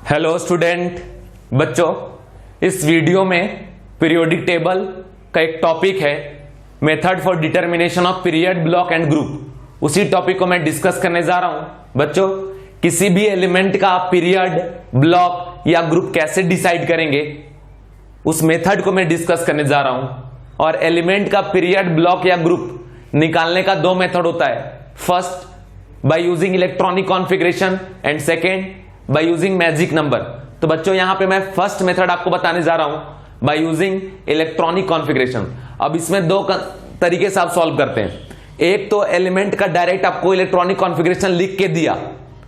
Hello student बच्चों, इस video में पीरियोडिक टेबल का एक टॉपिक है method for determination of period, block and group. उसी टॉपिक को मैं डिस्कस करने जा रहा हूं। बच्चों, किसी भी एलिमेंट का पीरियड, ब्लॉक या ग्रुप कैसे डिसाइड करेंगे, उस मेथड को मैं डिस्कस करने जा रहा हूं। और एलिमेंट का पीरियड, ब्लॉक या ग्रुप निकालने का दो मेथड होता है। First by using electronic configuration and second by using magic number. तो बच्चों यहां पे मैं फर्स्ट मेथड आपको बताने जा रहा हूं बाय यूजिंग इलेक्ट्रॉनिक कॉन्फ़िगरेशन। अब इसमें दो तरीके से आप सॉल्व करते हैं। एक तो एलिमेंट का डायरेक्ट आपको इलेक्ट्रॉनिक कॉन्फ़िगरेशन लिख के दिया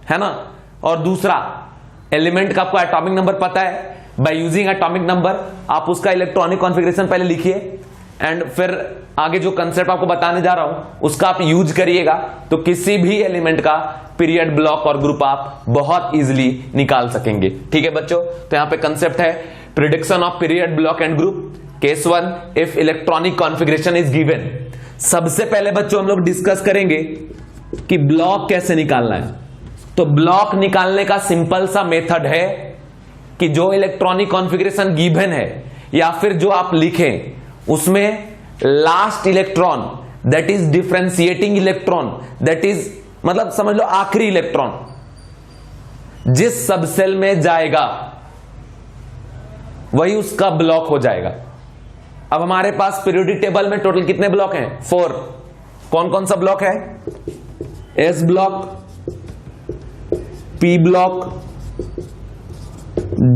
है ना, और दूसरा एलिमेंट का आपको एटॉमिक नंबर पता है, बाय यूजिंग एटॉमिक नंबर आप उसका इलेक्ट्रॉनिक कॉन्फ़िगरेशन पहले लिखिए एंड फिर आगे जो कंसेप्ट आपको बताने जा रहा हूं उसका आप यूज करिएगा। तो किसी भी एलिमेंट का पीरियड, ब्लॉक और ग्रुप आप बहुत इजीली निकाल सकेंगे। ठीक है बच्चों, तो यहां पे कंसेप्ट है prediction of period, block and group. Case 1, if electronic configuration is given. सबसे पहले बच्चों हम लोग डिस्कस करेंगे कि ब्लॉक कैसे निकालना है। तो ब्लॉक निकालने का सिंपल सा मेथड है कि जो इलेक्ट्रॉनिक कॉन्फ़िगरेशन गिवन है या फिर जो आप लिखें उसमें last electron, that is differentiating electron, that is मतलब समझ लो आखिरी इलेक्ट्रॉन जिस सबसेल में जाएगा वही उसका ब्लॉक हो जाएगा। अब हमारे पास पीरियोडिक टेबल में टोटल कितने ब्लॉक हैं? 4। कौन कौन सा ब्लॉक है? S block, P block,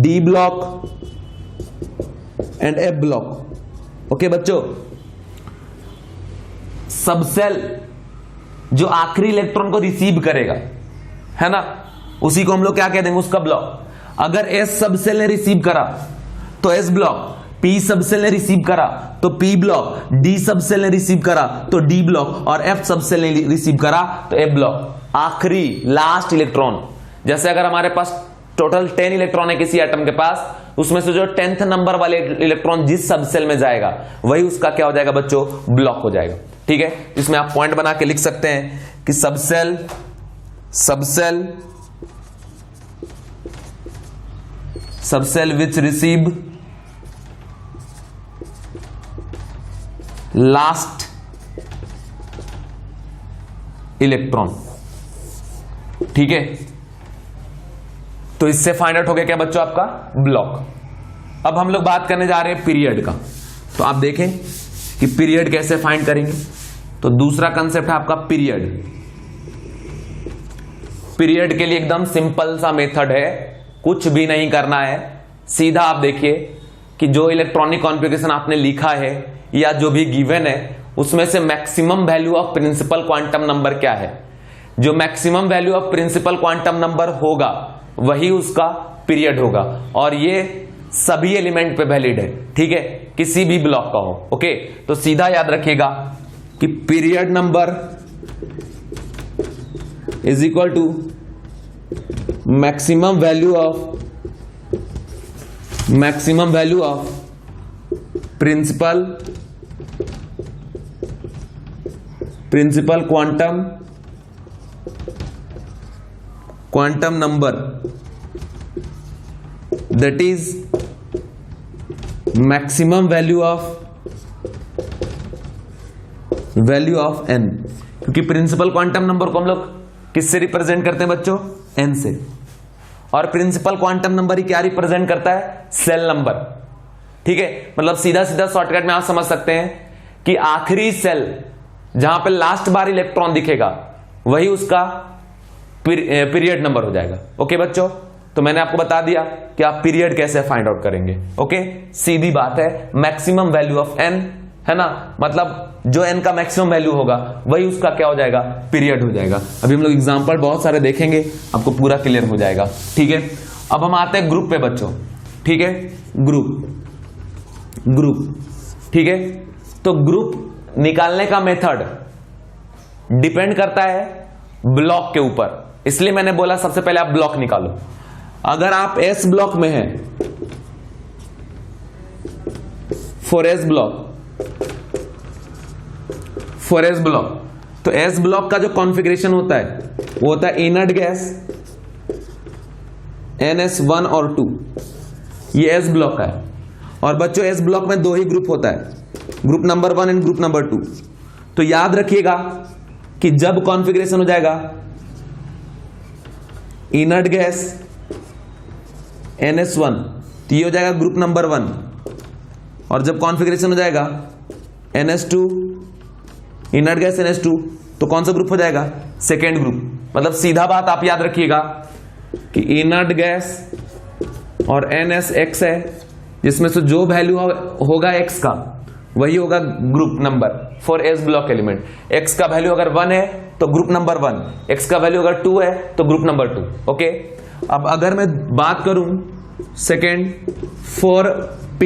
D block and F block. Okay बच्चों, सबसेल जो आखिरी इलेक्ट्रॉन को रिसीव करेगा है ना, उसी को हम लोग क्या कह देंगे? उसका ब्लॉक। अगर एस सबसेल ने रिसीव करा तो एस ब्लॉक, पी सबसेल ने रिसीव करा तो पी ब्लॉक, डी सबसेल ने रिसीव करा तो डी ब्लॉक और एफ सबसेल ने रिसीव करा तो एफ ब्लॉक। आखिरी लास्ट इलेक्ट्रॉन, जैसे अगर हमारे पास टोटल 10 इलेक्ट्रॉन है किसी एटम के पास, उसमें से जो 10th नंबर वाले इलेक्ट्रॉन जिस सबसेल में जाएगा वही उसका क्या हो जाएगा बच्चों? ब्लॉक हो जाएगा। ठीक है, इसमें आप पॉइंट बना के लिख सकते हैं कि subshell which receive last electron. ठीक है, तो इससे फाइंड आउट हो गया क्या बच्चों? आपका ब्लॉक। अब हम लोग बात करने जा रहे हैं पीरियड का। तो आप देखें कि पीरियड कैसे फाइंड करेंगे। तो दूसरा कंसेप्ट है आपका पीरियड। पीरियड के लिए एकदम सिंपल सा मेथड है, कुछ भी नहीं करना है। सीधा आप देखिए कि जो इलेक्ट्रॉनिक कॉन्फ़िगरेशन आपने लिखा है या जो भी गिवन है उसमें से maximum value of principal quantum number क्या है। जो maximum value of principal quantum number होगा वही उसका पीरियड होगा, और ये सभी एलिमेंट पे वैलिड है। ठीक है, किसी भी ब्लॉक का हो। ओके, तो सीधा याद रखिएगा कि period number is equal to maximum value of principal quantum number, that is maximum value of n। क्योंकि प्रिंसिपल क्वांटम नंबर को हम लोग किससे रिप्रेजेंट करते हैं बच्चों? n से। और प्रिंसिपल क्वांटम नंबर ही क्या रिप्रेजेंट करता है? Shell number. ठीक है, मतलब सीधा सीधा शॉर्टकट में आप समझ सकते हैं कि आखिरी सेल जहां पे लास्ट बार इलेक्ट्रॉन दिखेगा वही उसका पीरियड नंबर हो जाएगा। ओके बच्चों, तो मैंने आपको बता दिया कि आप पीरियड कैसे फाइंड आउट करेंगे। ओके, सीधी बात है, मैक्सिमम वैल्यू ऑफ n है ना, मतलब जो n का मैक्सिमम वैल्यू होगा वही उसका क्या हो जाएगा? पीरियड हो जाएगा। अभी हम लोग एग्जांपल बहुत सारे देखेंगे, आपको पूरा क्लियर हो जाएगा। ठीक है, अब हम आते हैं ग्रुप पे बच्चों। ठीक है, ग्रुप। ठीक है, तो ग्रुप निकालने का मेथड डिपेंड करता है ब्लॉक के ऊपर, इसलिए मैंने बोला सबसे पहले आप ब्लॉक निकालो। अगर आप एस ब्लॉक में हैं, फॉर एस ब्लॉक, तो एस ब्लॉक का जो कॉन्फ़िगरेशन होता है वो होता है इनर्ट गैस, NS1 और 2, ये S ब्लॉक का है। और बच्चों S ब्लॉक में 2 ही ग्रुप होता है, group number 1 and group number 2। तो याद रखिएगा कि जब कॉन्फ़िगरेशन हो जाएगा इनर्ट गैस NS1 तो ये हो जाएगा ग्रुप नंबर 1, और जब कॉन्फ़िगरेशन हो जाएगा NS2 इनर्ट गैस NS2 तो कौन सा ग्रुप हो जाएगा? Second group. मतलब सीधा बात आप याद रखिएगा कि इनर्ट गैस और NSX है, जिसमें से जो वैल्यू होगा X का वही होगा group number for S block element. X का वैल्यू अगर 1 है तो ग्रुप नंबर 1, X का वैल्यू अगर 2 है तो ग्रुप नंबर 2। ओके, अब अगर मैं बात करूं second for P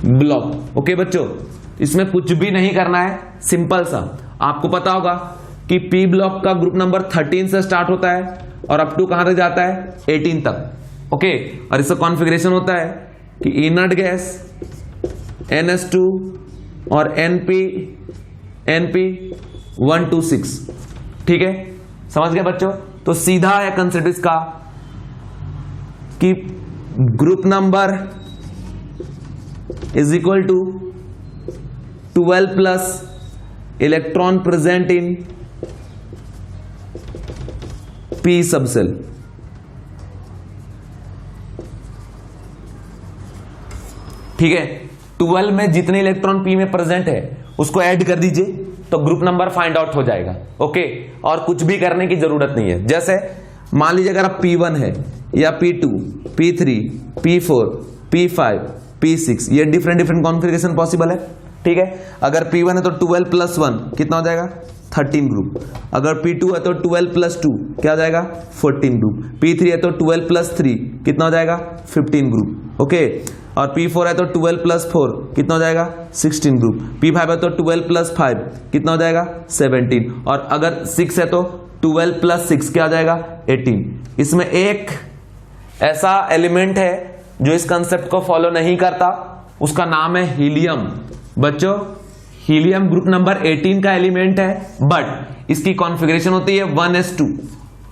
block. Okay बच्चों, इसमें कुछ भी नहीं करना है, सिंपल सा। आपको पता होगा कि P ब्लॉक का ग्रुप नंबर 13 से स्टार्ट होता है और अप टू कहां तक जाता है? 18 तक। ओके, और इसका कॉन्फ़िगरेशन होता है कि इनर्ट गैस NS2 और NP 1 to 6। ठीक है, समझ गए बच्चों? तो सीधा है कंसेप्ट इसका कि group number is equal to 12 plus electron present in P subshell. ठीक है, 12 में जितने इलेक्ट्रॉन P में प्रेजेंट है उसको ऐड कर दीजिए तो ग्रुप नंबर फाइंड आउट हो जाएगा। ओके, और कुछ भी करने की जरूरत नहीं है। जैसे मान लीजिए अगर आप P1 है या P2, P3, P4, P5, P6, ये डिफरेंट कॉन्फ़िगरेशन पॉसिबल है। ठीक है, अगर P1 है तो 12 प्लस 1 कितना हो जाएगा? 13 ग्रुप। अगर P2 है तो 12 प्लस 2 क्या हो जाएगा? 14 ग्रुप। P3 है तो 12 प्लस 3 कितना हो जाएगा? 15 ग्रुप। ओके, और P4 है तो 12 प्लस 4 कितना हो जाएगा? 16 ग्रुप। P5 है तो 12 प्लस 5 कितना हो जाएगा? 17। और अगर 6 है तो 12 प्लस 6 क्या हो जाएगा? 18। इसमें एक ऐसा एलिमेंट है जो इस कंसेप्ट को फॉलो नहीं करता, उसका नाम है हीलियम। बच्चों, हीलियम ग्रुप नंबर 18 का एलिमेंट है, बट इसकी कॉन्फ़िगरेशन होती है 1s2,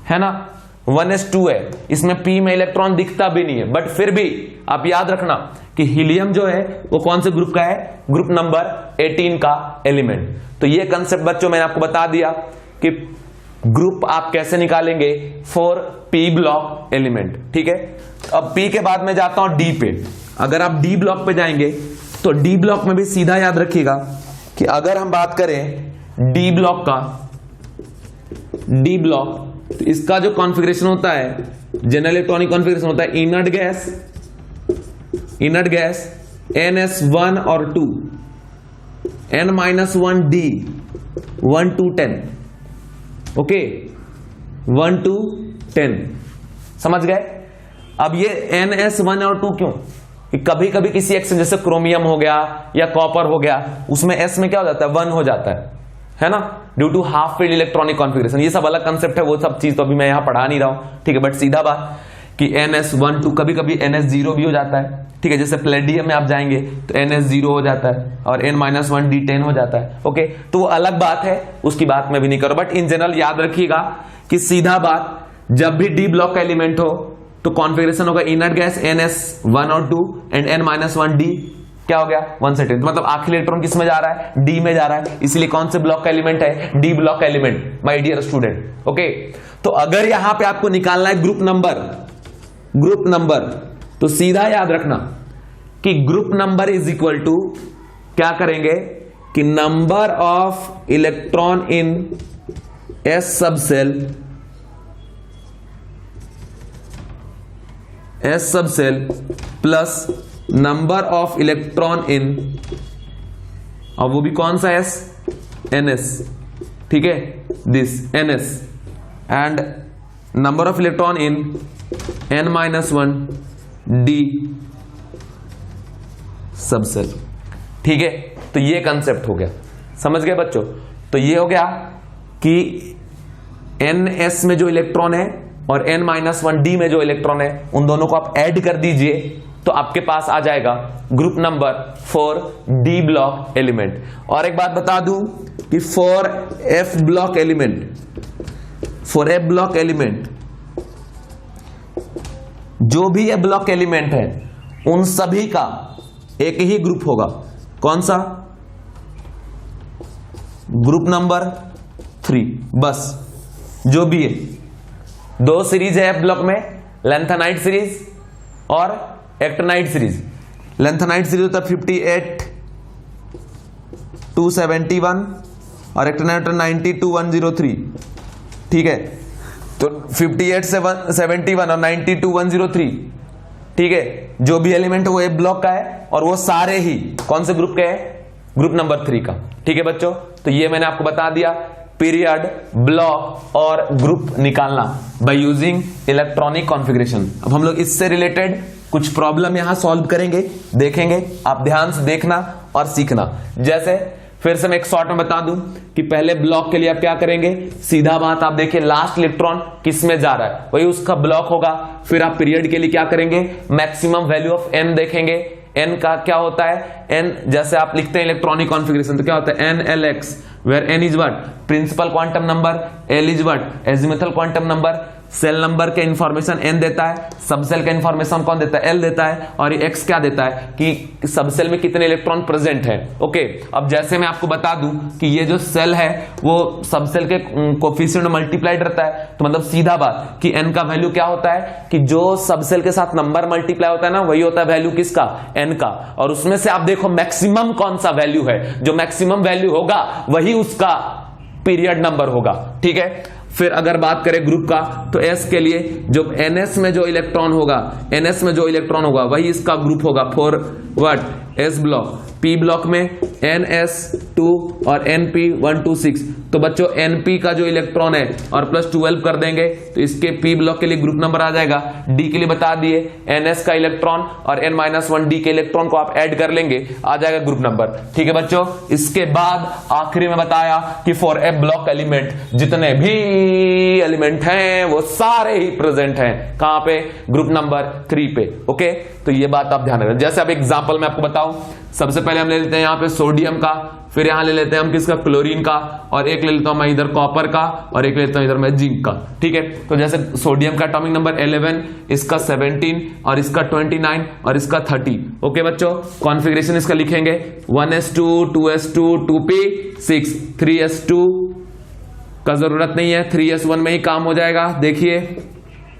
है ना? 1s2 है, इसमें P में इलेक्ट्रॉन दिखता भी नहीं है, बट फिर भी आप याद रखना कि हीलियम जो है वो कौन से ग्रुप का है? ग्रुप नंबर 18 का एलिमेंट। तो ये कंसेप्ट बच्चों मैंने आपको बता दिया कि ग्रुप आप कैसे निकालेंगे फॉर P ब्लॉक एलिमेंट। ठीक है, अब P के बाद में जाता हूं D पे। अगर आप D ब्लॉक पे जाएंगे तो D ब्लॉक में भी सीधा याद रखिएगा कि अगर हम बात करें D ब्लॉक का, D ब्लॉक, तो इसका जो कॉन्फ़िगरेशन होता है, जनरल इलेक्ट्रॉनिक कॉन्फ़िगरेशन होता है इनर्ट गैस NS1 और 2, N-1D 1 to 10। ओके, 1 to 10, समझ गए? अब ये NS1 और 2 क्यों? कि कभी कभी किसी एक्शन जैसे क्रोमियम हो गया या कॉपर हो गया, उसमें S में क्या हो जाता है? 1 हो जाता है ना? Due to half filled electronic configuration. ये सब अलग कंसेप्ट है, वो सब चीज तो अभी मैं यहां पढ़ा नहीं रहा हूं। ठीक है, बट सीधा बात कि NS1 2 कभी कभी NS0 भी हो जाता है। ठीक है, जैसे प्लेडियम में आप जाएंगे तो NS0 हो जाता है और N-1D 10 हो जाता है। ओके, तो वो अलग बात है, उसकी बात मैं भी नहीं करूं, बट इन जनरल याद रखिएगा कि सीधा बात, जब भी D ब्लॉक का एलिमेंट हो तो कॉन्फ़िगरेशन होगा इनर्ट गैस NS1 और 2 एंड N-1D क्या हो गया? 1 से 10। मतलब आखिरी इलेक्ट्रॉन किस में जा रहा है? D में जा रहा है। इसलिए कौन से ब्लॉक का एलिमेंट है? D ब्लॉक का element, my dear student. Okay, तो अगर यहां पे आपको निकालना है ग्रुप नंबर, तो सीधा याद रखना कि group number is equal to क्या करेंगे कि number of electron in S subshell plus number of electron in, और वो भी कौन सा S? NS। ठीक है, this NS and number of electron in N-1D subshell. ठीक है, तो ये कंसेप्ट हो गया, समझ गए बच्चों? तो ये हो गया कि NS में जो इलेक्ट्रॉन है और N-1D में जो इलेक्ट्रॉन है, उन दोनों को आप ऐड कर दीजिए तो आपके पास आ जाएगा group number for D block element. और एक बात बता दूं कि फॉर F ब्लॉक एलिमेंट जो भी ये ब्लॉक एलिमेंट है उन सभी का एक ही ग्रुप होगा। कौन सा? Group number 3। बस जो भी है, 2 सीरीज है ब्लॉक में, लेंथेनाइट सीरीज और एक्टिनाइट सीरीज। लेंथेनाइट सीरीज होता है 58 271 और एक्टिनाइट 90 2103। ठीक है, तो 58 71 और 90 2103। ठीक है, जो भी एलिमेंट वो ए ब्लॉक का है और वो सारे ही कौन से ग्रुप के हैं? ग्रुप नंबर 3 का। ठीक है बच्चों, तो ये मैंने आपको बता दिया पीरियड, ब्लॉक और ग्रुप निकालना बाय यूजिंग इलेक्ट्रॉनिक कॉन्फ़िगरेशन। अब हम लोग इससे रिलेटेड कुछ प्रॉब्लम यहां सॉल्व करेंगे, देखेंगे। आप ध्यान से देखना और सीखना। जैसे फिर से मैं एक शॉर्ट में बता दूं कि पहले ब्लॉक के लिए आप क्या करेंगे, सीधा बात आप देखिए लास्ट इलेक्ट्रॉन किस में जा रहा है वही उसका ब्लॉक होगा। फिर आप पीरियड के लिए क्या करेंगे, मैक्सिमम वैल्यू ऑफ एन देखेंगे। एन का क्या होता है, एन जैसे आप लिखते हैं इलेक्ट्रॉनिक कॉन्फ़िगरेशन तो क्या होता है, N L X, where N is what, principal quantum number, L is what, azimuthal quantum number. Shell number के इंफॉर्मेशन एन देता है, सबसेल का इंफॉर्मेशन कौन देता है, एल देता है। और ये एक्स क्या देता है कि सबसेल में कितने इलेक्ट्रॉन प्रेजेंट है। ओके, अब जैसे मैं आपको बता दूं कि ये जो सेल है वो सबसेल के कोफिशिएंट मल्टीप्लाइड रहता है, तो मतलब सीधा बात कि एन का वैल्यू क्या होता है कि जो सबसेल के साथ नंबर मल्टीप्लाई होता है ना वही होता है वैल्यू किसका, एन का। और उसमें से आप देखो मैक्सिमम कौन सा वैल्यू है, जो मैक्सिमम वैल्यू होगा वही उसका पीरियड नंबर होगा। ठीक है, फिर अगर बात करें ग्रुप का तो S के लिए जो NS में जो इलेक्ट्रॉन होगा, NS में जो इलेक्ट्रॉन होगा वही इसका ग्रुप होगा for what, S block. P block में NS2 और NP126। तो बच्चों NP का जो इलेक्ट्रॉन है और प्लस 12 कर देंगे तो इसके P ब्लॉक के लिए ग्रुप नंबर आ जाएगा। D के लिए बता दिए NS का इलेक्ट्रॉन और N-1D के इलेक्ट्रॉन को आप ऐड कर लेंगे, आ जाएगा ग्रुप नंबर। ठीक है बच्चों, इसके बाद आखिरी में बताया कि फॉर ए ब्लॉक एलिमेंट जितने भी एलिमेंट हैं वो सारे ही प्रेजेंट हैं कहां पे, ग्रुप नंबर 3 पे। ओके, तो ये बात आप ध्यान रखें। जैसे अब एग्जांपल मैं आपको बताऊं, सबसे पहले हम ले लेते हैं यहां पे सोडियम का, फिर यहां ले लेते हैं हम किसका, क्लोरीन का, और एक ले लेता हूं मैं इधर कॉपर का, और एक ले लेता हूं इधर मैं जिंक का। ठीक है, तो जैसे सोडियम का एटॉमिक नंबर 11, इसका 17 और इसका 29 और इसका 30। ओके बच्चों, कॉन्फ़िगरेशन इसका लिखेंगे 1s2 2s2 2p6 3s2 का जरूरत नहीं है, 3s1 में ही काम हो जाएगा। देखिए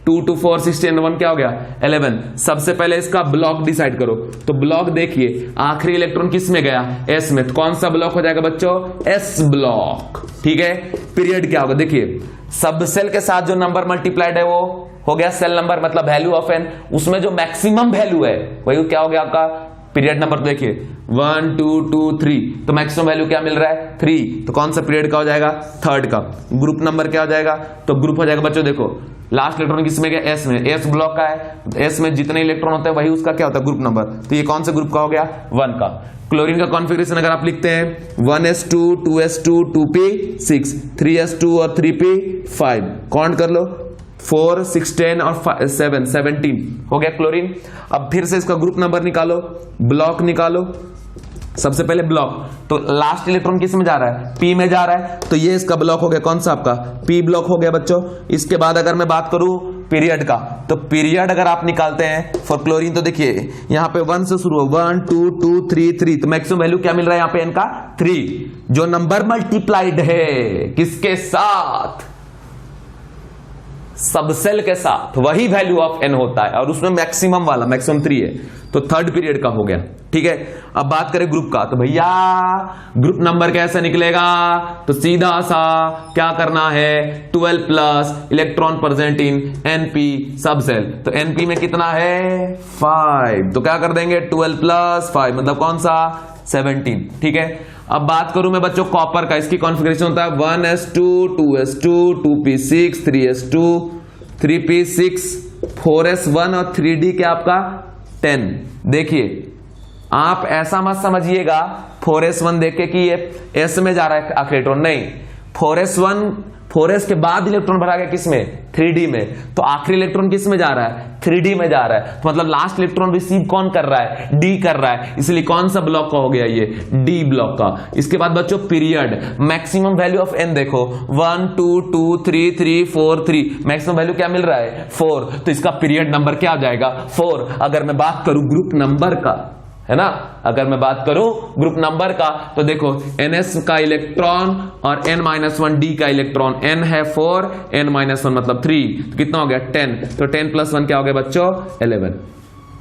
2 2 4 16 1 क्या हो गया, 11। सबसे पहले इसका ब्लॉक डिसाइड करो, तो ब्लॉक देखिए आखिरी इलेक्ट्रॉन किस में गया, एस में। तो कौन सा ब्लॉक हो जाएगा बच्चों, एस ब्लॉक। ठीक है, पीरियड क्या होगा, देखिए सब सेल के साथ जो नंबर मल्टीप्लाइड है वो हो गया सेल नंबर, मतलब वैल्यू ऑफ एन। उसमें जो मैक्सिमम वैल्यू है वही क्या हो गया आपका पीरियड नंबर। तो देखिए 1 2 2 3, तो मैक्सिमम वैल्यू क्या मिल रहा है, 3। तो कौन सा पीरियड का हो जाएगा, थर्ड का। ग्रुप नंबर क्या हो जाएगा, तो ग्रुप हो जाएगा बच्चों, देखो लास्ट इलेक्ट्रॉन किस में गया, एस में। एस ब्लॉक का है, एस में जितने इलेक्ट्रॉन होते हैं वही उसका क्या होता है, ग्रुप नंबर। तो ये कौन से ग्रुप का हो गया, 1 का। क्लोरीन का कॉन्फ़िगरेशन अगर आप लिखते हैं 1s2 2s2 2p6 3s2 और 3p5, काउंट कर लो 4 6 10 और 7 17 हो गया क्लोरीन। अब फिर से इसका ग्रुप नंबर निकालो, ब्लॉक निकालो। सबसे पहले ब्लॉक, तो लास्ट इलेक्ट्रॉन किस में जा रहा है, पी में जा रहा है, तो ये इसका ब्लॉक हो गया, कौन सा आपका, पी ब्लॉक हो गया बच्चों। इसके बाद अगर मैं बात करूं पीरियड का, तो पीरियड अगर आप निकालते हैं फॉर क्लोरीन, तो देखिए यहां पे 1 से शुरू हो, 1 2 2 3 3, तो मैक्सिमम वैल्यू क्या मिल रहा है यहां पे इनका 3। जो नंबर मल्टीप्लाइड है किसके साथ, सबसेल के साथ, वही वैल्यू ऑफ एन होता है, और उसमें मैक्सिमम वाला मैक्सिमम 3 है, तो थर्ड पीरियड का हो गया। ठीक है, अब बात करें ग्रुप का, तो भैया ग्रुप नंबर कैसे निकलेगा, तो सीधा सा क्या करना है, 12 प्लस इलेक्ट्रॉन प्रेजेंट इन एनपी सबसेल। तो एनपी में कितना है 5, तो क्या कर देंगे 12 प्लस 5 मतलब कौन सा 17। ठीक है, अब बात करूं मैं बच्चों कॉपर का, इसकी कॉन्फ़िगरेशन होता है 1s2 2s2 2p6 3s2 3p6 4s1 और 3d क्या आपका 10। देखिए आप ऐसा मत समझिएगा 4s1 देख के कि ये s में जा रहा है आखिरी इलेक्ट्रॉन, नहीं, 4s के बाद इलेक्ट्रॉन भरा गया किसमें, 3d में, तो आखिरी इलेक्ट्रॉन किस में जा रहा है, 3d में जा रहा है, तो मतलब लास्ट इलेक्ट्रॉन रिसीव कौन कर रहा है, d कर रहा है, इसलिए कौन सा ब्लॉक का हो गया ये, d ब्लॉक का। इसके बाद बच्चों period, maximum value of n देखो 1 2 2 3 3 4 3, मैक्सिमम वैल्यू क्या मिल रहा है 4, तो इसका पीरियड नंबर क्या आ जाएगा 4। अगर मैं बात करूं ग्रुप नंबर का, है ना, अगर मैं बात करूं ग्रुप नंबर का, तो देखो ns का इलेक्ट्रॉन और n-1 d का इलेक्ट्रॉन, n है 4, n-1 मतलब 3, तो कितना हो गया 10, तो 10 + 1 क्या हो गया बच्चों 11,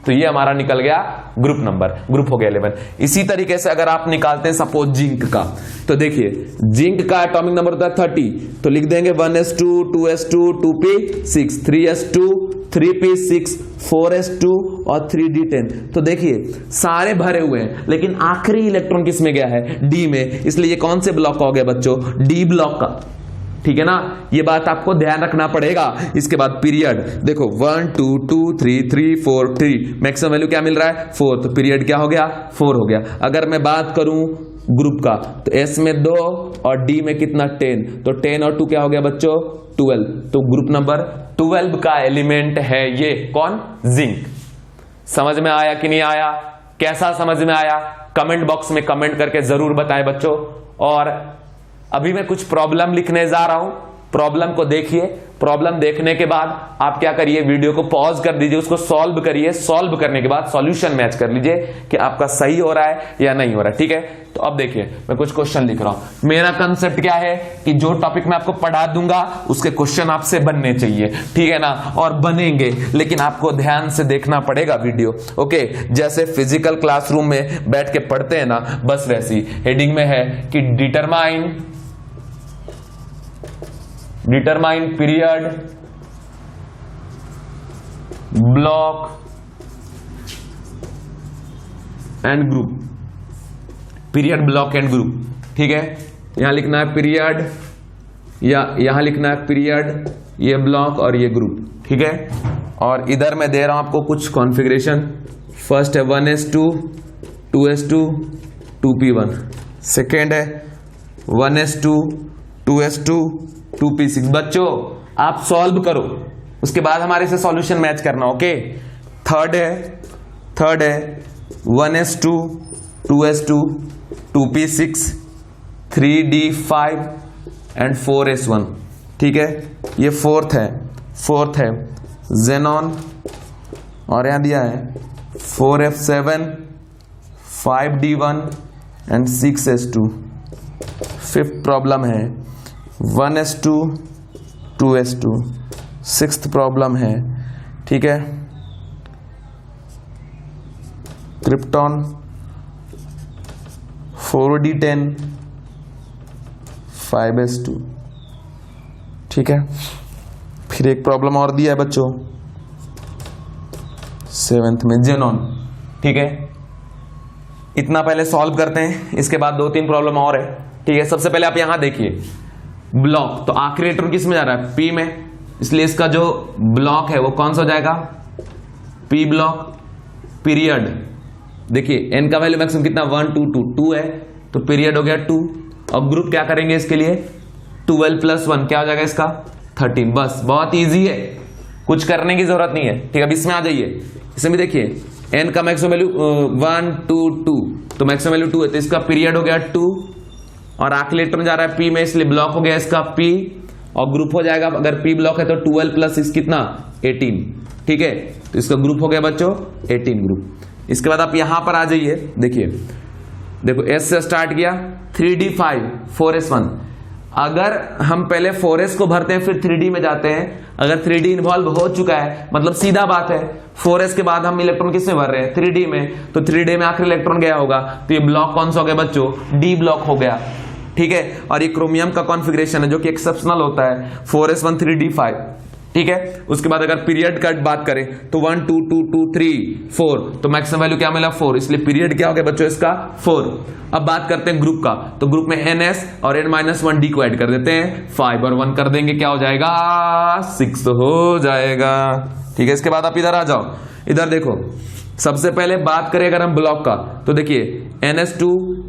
तो ये हमारा निकल गया ग्रुप नंबर, ग्रुप हो गया 11। इसी तरीके से अगर आप निकालते हैं सपोज जिंक का, तो देखिए जिंक का एटॉमिक नंबर होता है 30, तो लिख देंगे 1s2 2s2 2p6 3s2 3p6 4s2 और 3d10। तो देखिए सारे भरे हुए हैं, लेकिन आखिरी इलेक्ट्रॉन किस में गया है, d में, इसलिए ये कौन से ब्लॉक का हो गया बच्चों, d ब्लॉक का, ठीक है ना, ये बात आपको ध्यान रखना पड़ेगा। इसके बाद पीरियड देखो 1 2 2 3 3 4 3, मैक्सिमम वैल्यू क्या मिल रहा है 4, तो पीरियड क्या हो गया 4 हो गया। अगर मैं बात करूं ग्रुप का, तो s में 2 और d में कितना 10, तो 10 और 2 क्या हो गया बच्चों 12, तो ग्रुप नंबर 12 का एलिमेंट है ये कौन, जिंक। समझ में आया कि नहीं आया, कैसा समझ में आया, कमेंट बॉक्स में कमेंट करके जरूर बताएं बच्चों। और अभी मैं कुछ प्रॉब्लम लिखने जा रहा हूं, प्रॉब्लम को देखिए, प्रॉब्लम देखने के बाद आप क्या करिए, वीडियो को पॉज कर दीजिए, उसको सॉल्व करिए, सॉल्व करने के बाद सॉल्यूशन मैच कर लीजिए कि आपका सही हो रहा है या नहीं हो रहा है, ठीक है। तो अब देखिए मैं कुछ क्वेश्चन लिख रहा हूं, मेरा कंसेप्ट क्या है कि जो टॉपिक मैं आपको पढ़ा दूंगा उसके क्वेश्चन आपसे बनने चाहिए, ठीक है ना, और बनेंगे, लेकिन आपको ध्यान से देखना पड़ेगा वीडियो, ओके। जैसे फिजिकल क्लासरूम में बैठ के पढ़ते हैं ना, बस वैसी हेडिंग में है कि determine period block and group, period block and group, ठीक है। यहां लिखना है पीरियड, या यहां लिखना है पीरियड, ये ब्लॉक और ये ग्रुप, ठीक है। और इधर मैं दे रहा हूं आपको कुछ कॉन्फ़िगरेशन, फर्स्ट है 1s2 2s2 2p1, सेकेंड है 1s2 2s2 2p6। बच्चों आप सॉल्व करो, उसके बाद हमारे से सॉल्यूशन मैच करना, ओके। थर्ड है 1s2 2s2 2p6 3d5 and 4s1, ठीक है। ये फोर्थ है जेनॉन, और यहां दिया है 4f7 5d1 and 6s2। Fifth problem है 1s2 2s2, सिक्स्थ प्रॉब्लम है, ठीक है, क्रिप्टॉन 4d10 5s2, ठीक है। फिर एक प्रॉब्लम और दिया है बच्चों सेवेंथ में जेनॉन, ठीक है। इतना पहले सॉल्व करते हैं, इसके बाद 2-3 प्रॉब्लम और है, ठीक है। सबसे पहले आप यहां देखिए ब्लॉक, तो आखिरी इलेक्ट्रॉन किस में जा रहा है p में, इसलिए इसका जो ब्लॉक है वो कौन सा हो जाएगा p ब्लॉक। पीरियड देखिए n का वैल्यू मैक्सिमम कितना 1 2 2 2 है, तो पीरियड हो गया 2। अब ग्रुप क्या करेंगे इसके लिए, 12 + 1 क्या हो जाएगा इसका 13, बस बहुत इजी है, कुछ करने की जरूरत नहीं है, ठीक है। अब इसमें आ जाइए, इसमें भी देखिए n का मैक्सिमम वैल्यू 1 2 2, तो मैक्सिमम वैल्यू 2 है, तो इसका पीरियड हो गया 2, और आखिरी इलेक्ट्रॉन जा रहा है p में, इसलिए ब्लॉक हो गया इसका p, और ग्रुप हो जाएगा, अगर p ब्लॉक है तो 12 + इस कितना 18, ठीक है। तो इसका ग्रुप हो गया बच्चों 18 ग्रुप। इसके बाद आप यहां पर आ जाइए, देखिए देखो s से स्टार्ट किया 3d5 4s1, अगर हम पहले 4s को भरते हैं फिर 3d में जाते हैं, अगर 3d इन्वॉल्व हो चुका है मतलब सीधा बात है 4s के बाद हम इलेक्ट्रॉन किस में भर रहे हैं 3d में, तो 3d में आखिरी इलेक्ट्रॉन गया होगा, तो ये ब्लॉक कौन सा हो गया बच्चों d ब्लॉक हो गया, ठीक है। और ये क्रोमियम का कॉन्फ़िगरेशन है जो कि एक्सेप्शनल होता है 4s1 3d5, ठीक है। उसके बाद अगर पीरियड का बात करें तो 1 2 2 2 3 4, तो मैक्सिमम वैल्यू क्या मिला 4, इसलिए पीरियड क्या हो गया बच्चों इसका 4। अब बात करते हैं ग्रुप का, तो ग्रुप में ns और n-1d को ऐड कर देते हैं, 5 और 1 कर देंगे, क्या हो जाएगा 6 हो जाएगा, ठीक है। इसके बाद आप इधर आ जाओ, इधर देखो सबसे पहले बात करें अगर हम ब्लॉक का, तो देखिए NS2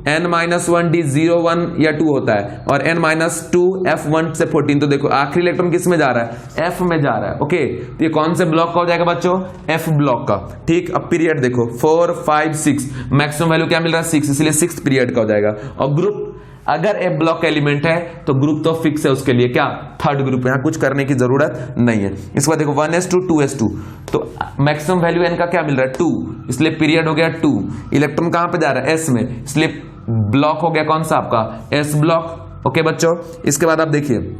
N-1D01 या 2 होता है, और N-2 F1 से 14। तो देखो आखिरी इलेक्ट्रॉन किस में जा रहा है, F में जा रहा है। ओके, तो ये कौन से ब्लॉक का हो जाएगा बच्चों, F ब्लॉक का। ठीक, अब पीरियड देखो 4 5 6, मैक्सिमम वैल्यू क्या मिल रहा है 6, इसलिए 6th पीरियड का हो जाएगा। और ग्रुप अगर ए ब्लॉक का एलिमेंट है तो ग्रुप तो फिक्स है उसके लिए, क्या, 3rd ग्रुप, यहां कुछ करने की जरूरत नहीं है। इसके बाद देखो 1s2 2s2, तो मैक्सिमम वैल्यू n का क्या मिल रहा है 2, इसलिए पीरियड हो गया 2। इलेक्ट्रॉन कहां पे जा रहा है, s में, इसलिए ब्लॉक हो गया कौन सा आपका, s ब्लॉक। ओके बच्चों, इसके बाद आप देखिए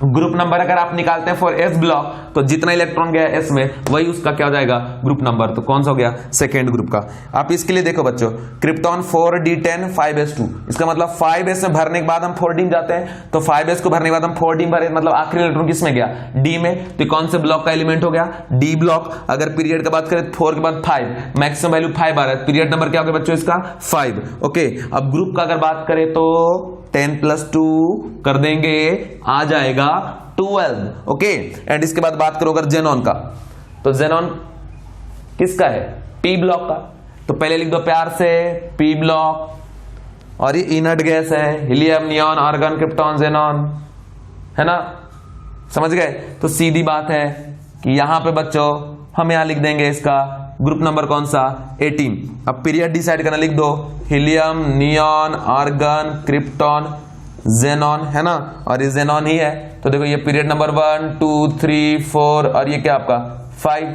ग्रुप नंबर अगर आप निकालते हैं फॉर एस ब्लॉक, तो जितना इलेक्ट्रॉन गया एस में वही उसका क्या हो जाएगा, ग्रुप नंबर। तो कौन सा हो गया, 2nd ग्रुप का। आप इसके लिए देखो बच्चों, क्रिप्टॉन 4d10 5s2, इसका मतलब 5s में भरने के बाद हम 4d जाते हैं, तो 5s को भरने के बाद हम 4d भरे, मतलब आखिरी इलेक्ट्रॉन किस में गया, d में। तो कौन से ब्लॉक का एलिमेंट हो गया, d ब्लॉक। अगर पीरियड की बात करें 4 के बाद 5, मैक्सिमम वैल्यू 5 आ रहा है, पीरियड नंबर क्या हो गया बच्चों इसका 5। ओके, अब ग्रुप का अगर बात करें तो 10 + 2 कर देंगे, आ जाएगा 12। ओके, एंड इसके बाद बात करो अगर जेनॉन का, तो जेनॉन किसका है, पी ब्लॉक का। तो पहले लिख दो प्यार से पी ब्लॉक, और ये इनर्ट गैस है, helium, neon, argon, krypton, xenon, है ना, समझ गए। तो सीधी बात है कि यहां पे बच्चों हम यहां लिख देंगे इसका ग्रुप नंबर कौन सा, 18। अब पीरियड डिसाइड करना, लिख दो helium, neon, argon, krypton, xenon, है ना, और ये जेनॉन ही है। तो देखो ये पीरियड नंबर 1 2 3 4, और ये क्या आपका 5।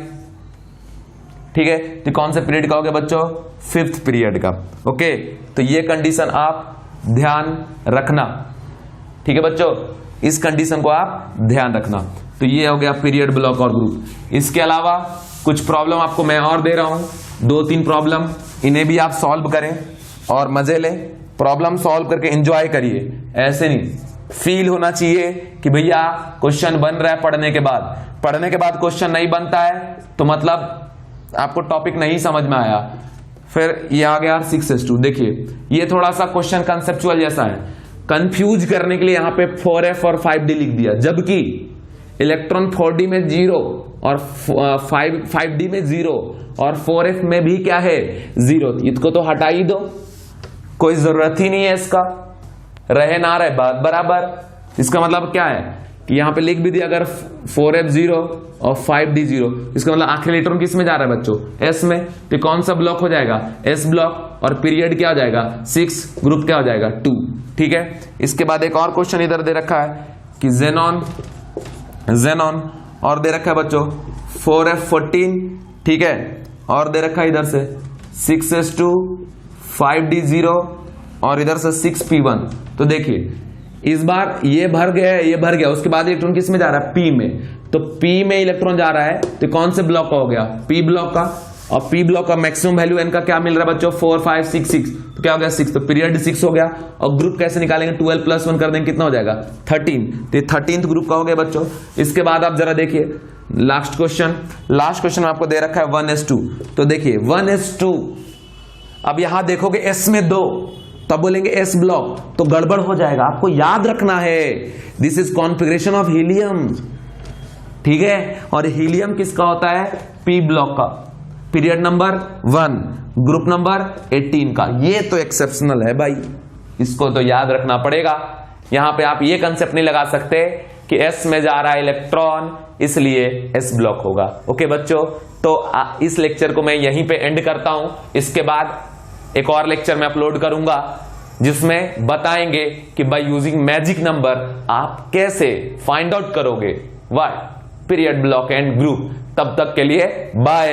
ठीक है, तो कौन से पीरियड का हो गया बच्चों, 5th पीरियड का। ओके, तो ये कंडीशन आप ध्यान रखना। ठीक है बच्चों, इस कंडीशन को आप ध्यान रखना। तो ये हो गया पीरियड, ब्लॉक और ग्रुप। इसके अलावा कुछ प्रॉब्लम आपको मैं और दे रहा हूं, 2-3 प्रॉब्लम, इन्हें भी आप सॉल्व करें और मजे लें। प्रॉब्लम सॉल्व करके एंजॉय करिए, ऐसे नहीं, फील होना चाहिए कि भैया क्वेश्चन बन रहा है पढ़ने के बाद। पढ़ने के बाद क्वेश्चन नहीं बनता है तो मतलब आपको टॉपिक नहीं समझ में आया। फिर ये आ गया 6s2। देखिए ये थोड़ा सा क्वेश्चन कंसेप्चुअल जैसा है, कंफ्यूज करने के लिए यहां पे 4f और 5d लिख दिया, जबकि इलेक्ट्रॉन 4d में 0 और 5d में 0 और 4f में भी क्या है 0। इसको तो हटा ही दो, कोई जरूरत ही नहीं है इसका, रहे ना रहे बात बराबर। इसका मतलब क्या है कि यहां पे लिख भी दिया अगर 4f 0 और 5d 0, इसका मतलब आखिरी इलेक्ट्रॉन किस में जा रहा है बच्चों, s में। तो कौन सा ब्लॉक हो जाएगा, s ब्लॉक, और पीरियड क्या हो जाएगा 6, ग्रुप क्या हो जाएगा 2। ठीक है, इसके बाद एक और क्वेश्चन इधर दे रखा है कि जेनॉन और दे रखा है बच्चों 4f14। ठीक है, और दे रखा है इधर से 6s2 5d 0 और इधर से 6p1। तो देखिए इस बार ये भर गया, ये भर गया, उसके बाद इलेक्ट्रॉन किस में जा रहा है, p में। तो p में इलेक्ट्रॉन जा रहा है, तो कौन से ब्लॉक का हो गया, p ब्लॉक का। और p ब्लॉक का मैक्सिमम वैल्यू n का क्या मिल रहा है बच्चों, 4 5 6 6, तो क्या हो गया 6, तो पीरियड 6 हो गया। और ग्रुप कैसे निकालेंगे, 12 + 1 कर देंगे, कितना हो जाएगा 13। तो ये 13th ग्रुप का हो गया बच्चों। इसके बाद आप जरा देखिए लास्ट क्वेश्चन आपको दे रखा है 1s2। तो देखिए 1s2, अब यहां देखोगे s में 2, तब बोलेंगे s ब्लॉक, तो गड़बड़ हो जाएगा। आपको याद रखना है this is configuration of helium. ठीक है, और हीलियम किसका होता है, p ब्लॉक का, पीरियड नंबर 1, ग्रुप नंबर 18 का। ये तो एक्सेप्शनल है भाई, इसको तो याद रखना पड़ेगा। यहां पे आप ये कंसेप्ट नहीं लगा सकते कि s में जा रहा है इलेक्ट्रॉन इसलिए s ब्लॉक होगा। ओके बच्चों, तो इस लेक्चर को मैं यहीं पे एंड करता हूं। इसके बाद एक और लेक्चर मैं अपलोड करूंगा जिसमें बताएंगे कि बाय यूजिंग मैजिक नंबर आप कैसे फाइंड आउट करोगे what period, block and group. तब तक के लिए बाय।